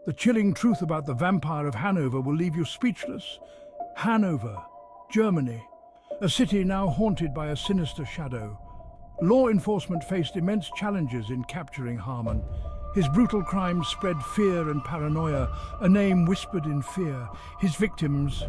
The chilling truth about the Vampire of Hanover will leave you speechless. Hanover, Germany, a city now haunted by a sinister shadow. Law enforcement faced immense challenges in capturing Harmon. His brutal crimes spread fear and paranoia, a name whispered in fear. His victims,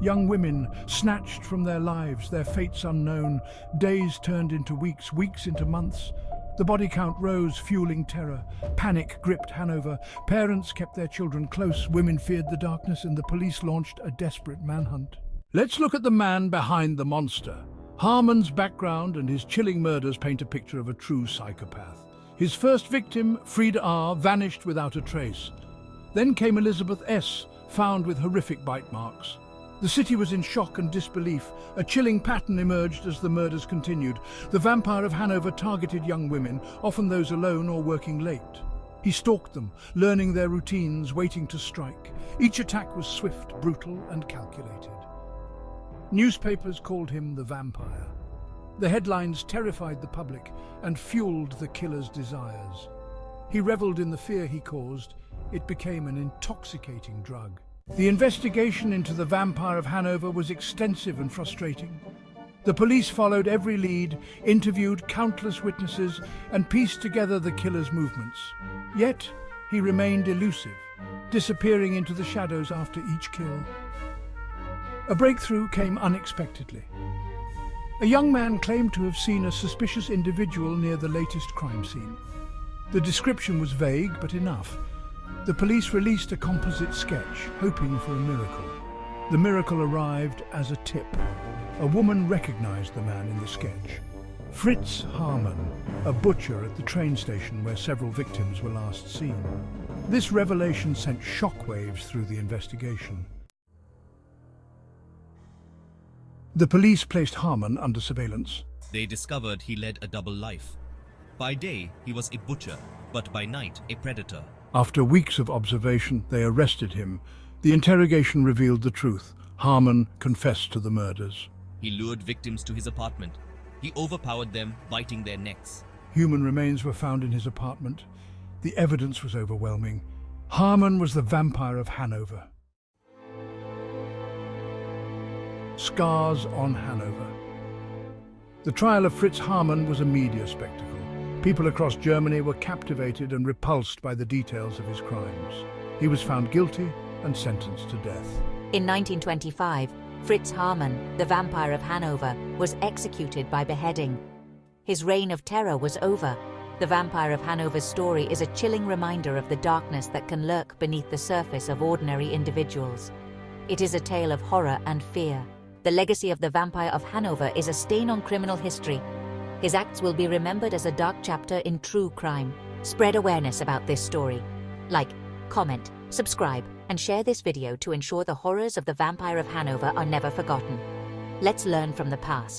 young women, snatched from their lives, their fates unknown. Days turned into weeks, weeks into months. The body count rose, fueling terror. Panic gripped Hanover. Parents kept their children close, women feared the darkness, and the police launched a desperate manhunt. Let's look at the man behind the monster. Harmon's background and his chilling murders paint a picture of a true psychopath. His first victim, Frida R., vanished without a trace. Then came Elizabeth S., found with horrific bite marks. The city was in shock and disbelief. A chilling pattern emerged as the murders continued. The Vampire of Hanover targeted young women, often those alone or working late. He stalked them, learning their routines, waiting to strike. Each attack was swift, brutal, and calculated. Newspapers called him the Vampire. The headlines terrified the public and fueled the killer's desires. He reveled in the fear he caused. It became an intoxicating drug. The investigation into the Vampire of Hanover was extensive and frustrating. The police followed every lead, interviewed countless witnesses, and pieced together the killer's movements. Yet, he remained elusive, disappearing into the shadows after each kill. A breakthrough came unexpectedly. A young man claimed to have seen a suspicious individual near the latest crime scene. The description was vague, but enough. The police released a composite sketch, hoping for a miracle. The miracle arrived as a tip. A woman recognized the man in the sketch. Fritz Harmon, a butcher at the train station where several victims were last seen. This revelation sent shockwaves through the investigation. The police placed Harmon under surveillance. They discovered he led a double life. By day, he was a butcher, but by night, a predator. After weeks of observation, they arrested him. The interrogation revealed the truth. Harmon confessed to the murders. He lured victims to his apartment. He overpowered them, biting their necks. Human remains were found in his apartment. The evidence was overwhelming. Harmon was the Vampire of Hanover. Scars on Hanover. The trial of Fritz Harmon was a media spectacle. People across Germany were captivated and repulsed by the details of his crimes. He was found guilty and sentenced to death. In 1925, Fritz Harmon, the Vampire of Hanover, was executed by beheading. His reign of terror was over. The Vampire of Hanover's story is a chilling reminder of the darkness that can lurk beneath the surface of ordinary individuals. It is a tale of horror and fear. The legacy of the Vampire of Hanover is a stain on criminal history. His acts will be remembered as a dark chapter in true crime. Spread awareness about this story. Like, comment, subscribe, and share this video to ensure the horrors of the Vampire of Hanover are never forgotten. Let's learn from the past.